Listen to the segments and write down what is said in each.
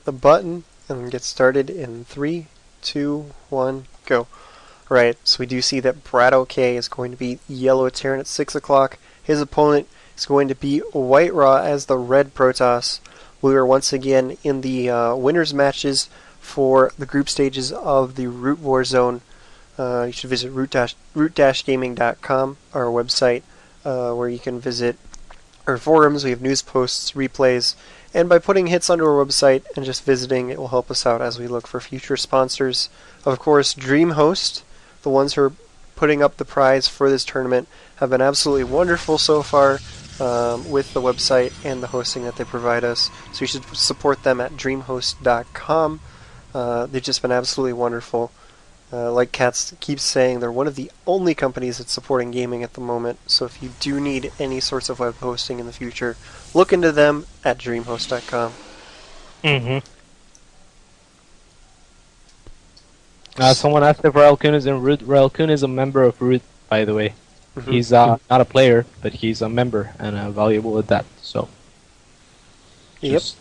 the button and get started in 3, 2, 1, go. Right, so we do see that BratOK is going to be yellow Terran at 6 o'clock. His opponent is going to be WhiteRa as the red Protoss. We are once again in the winners matches for the group stages of the Root War Zone. You should visit root-gaming.com, our website, where you can visit our forums. We have news posts, replays, and by putting hits onto our website and just visiting, it will help us out as we look for future sponsors. Of course, DreamHost, the ones who are putting up the prize for this tournament, have been absolutely wonderful so far with the website and the hosting that they provide us. So you should support them at dreamhost.com. They've just been absolutely wonderful. Like Katz keeps saying, they're one of the only companies that's supporting gaming at the moment. So if you do need any sorts of web hosting in the future, look into them at dreamhost.com. Someone asked if Railkun is in Root. Railkun is a member of Root, by the way. He's not a player, but he's a member and valuable at that. So, just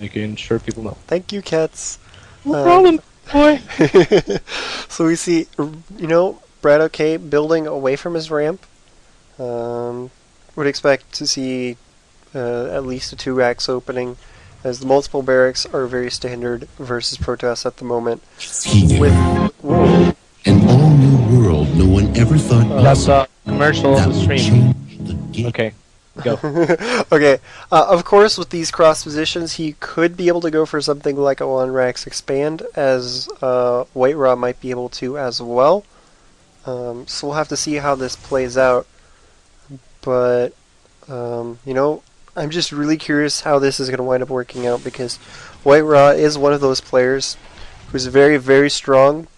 making sure people know. Thank you, Katz. No problem, boy. So we see, BratOK building away from his ramp. Would expect to see at least a 2 racks opening, as the multiple barracks are very standard versus Protoss at the moment. An all-new world no one ever thought that's a commercial of the stream. Okay, go. Okay, of course, with these cross positions, he could be able to go for something like a 1 racks expand, as WhiteRa might be able to as well. So we'll have to see how this plays out. But, I'm just really curious how this is going to wind up working out, because WhiteRa is one of those players who's very, very strong.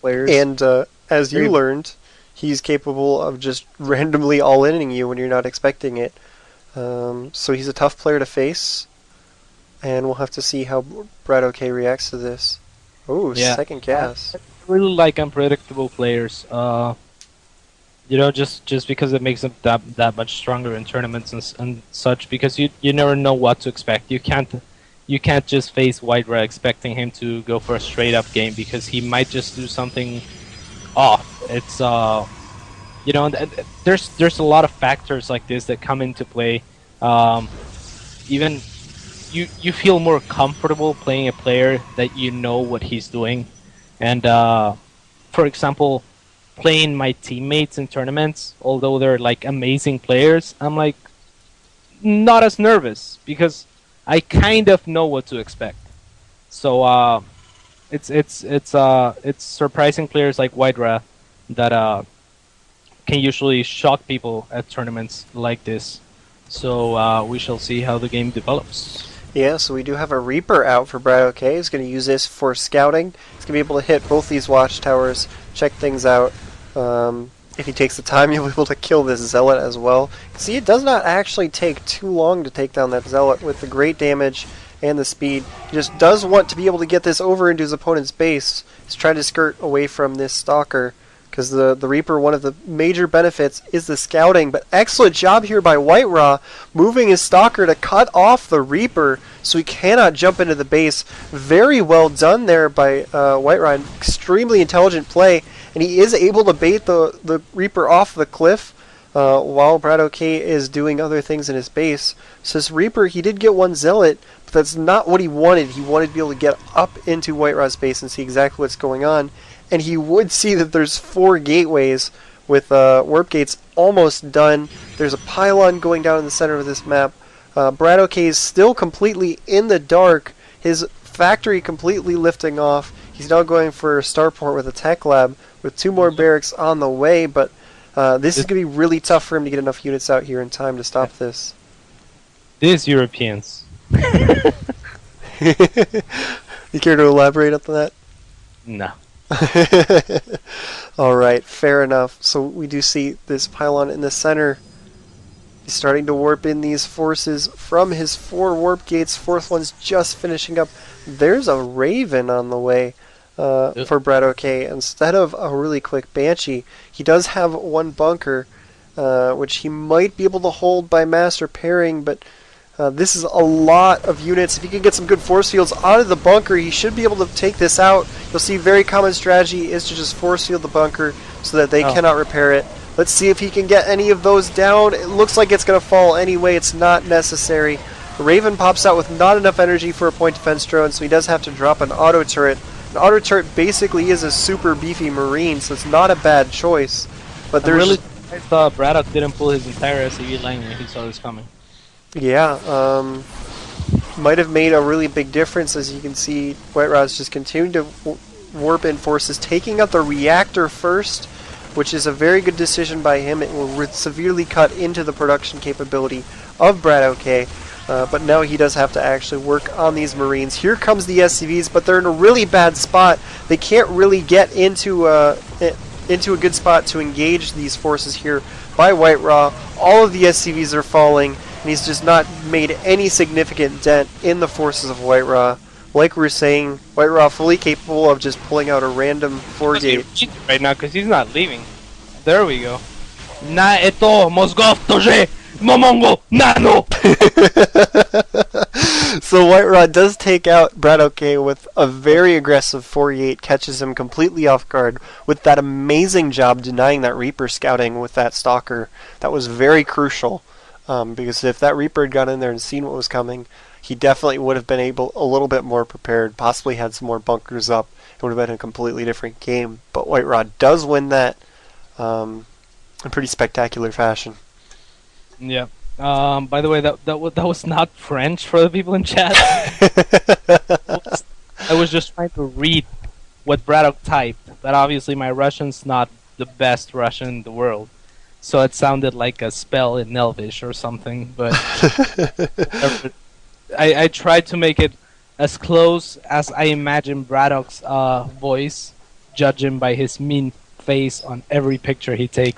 And as you learned, he's capable of just randomly all-inning you when you're not expecting it. So he's a tough player to face, and we'll have to see how BratOK reacts to this. Oh, second gas. I really like unpredictable players. Just because it makes them that much stronger in tournaments and such, because you never know what to expect. You can't just face WhiteRa expecting him to go for a straight up game, because he might just do something off. It's there's a lot of factors like this that come into play. Even you feel more comfortable playing a player that you know what he's doing, and for example, playing my teammates in tournaments, although they're like amazing players, I'm like not as nervous because I kind of know what to expect. So it's surprising players like WhiteRa that can usually shock people at tournaments like this. So we shall see how the game develops. Yeah, so we do have a Reaper out for BratOK. He's going to use this for scouting. He's going to be able to hit both these watchtowers, check things out. If he takes the time, you'll be able to kill this Zealot as well. See, it does not actually take too long to take down that Zealot with the great damage and the speed. He just does want to be able to get this over into his opponent's base. He's trying to skirt away from this Stalker, because the Reaper, one of the major benefits is the scouting. But excellent job here by WhiteRa, moving his Stalker to cut off the Reaper so he cannot jump into the base. Very well done there by WhiteRa. An extremely intelligent play. And he is able to bait the Reaper off the cliff while BratOK is doing other things in his base. So this Reaper, he did get one Zealot, but that's not what he wanted. He wanted to be able to get up into WhiteRa's base and see exactly what's going on. And he would see that there's 4 gateways with warp gates almost done. There's a pylon going down in the center of this map. BratOK is still completely in the dark. His factory completely lifting off. He's now going for Starport with a tech lab with 2 more barracks on the way, but this is going to be really tough for him to get enough units out here in time to stop this. These Europeans. You care to elaborate on that? No. Alright, fair enough. So we do see this pylon in the center. He's starting to warp in these forces from his 4 warp gates. 4th one's just finishing up. There's a Raven on the way for BratOK. Instead of a really quick Banshee, he does have 1 bunker, which he might be able to hold by master pairing, but This is a lot of units. If he can get some good force fields out of the bunker, he should be able to take this out. You'll see very common strategy is to just force field the bunker so that they cannot repair it. Let's see if he can get any of those down. It looks like it's going to fall anyway. It's not necessary. Raven pops out with not enough energy for a point defense drone, so he does have to drop an auto turret. An auto turret basically is a super beefy marine, so it's not a bad choice. But there's I thought BratOK didn't pull his entire SCV line when he saw this coming. Yeah, might have made a really big difference. As you can see, WhiteRa is just continuing to warp in forces, taking out the reactor first, which is a very good decision by him. It will severely cut into the production capability of BratOK, but now he does have to actually work on these Marines. Here comes the SCVs, but they're in a really bad spot. They can't really get into a good spot to engage these forces here by WhiteRa. All of the SCVs are falling, and he's just not made any significant dent in the forces of WhiteRa. Like we were saying, WhiteRa fully capable of just pulling out a random 4-gate. Right now, because he's not leaving. There we go. Na eto mozgovtože momongo nano. So WhiteRa does take out BratOK with a very aggressive 4-8, catches him completely off guard with that amazing job denying that Reaper scouting with that Stalker. That was very crucial, because if that Reaper had got in there and seen what was coming, he definitely would have been able a little bit more prepared, possibly had some more bunkers up. It would have been a completely different game. But WhiteRa does win that in pretty spectacular fashion. Yeah. By the way, that was not French for the people in chat. I was just trying to read what BratOK typed, but obviously my Russian's not the best Russian in the world, so it sounded like a spell in Elvish or something. But I tried to make it as close as I imagine BratOK's voice, judging by his mean face on every picture he takes.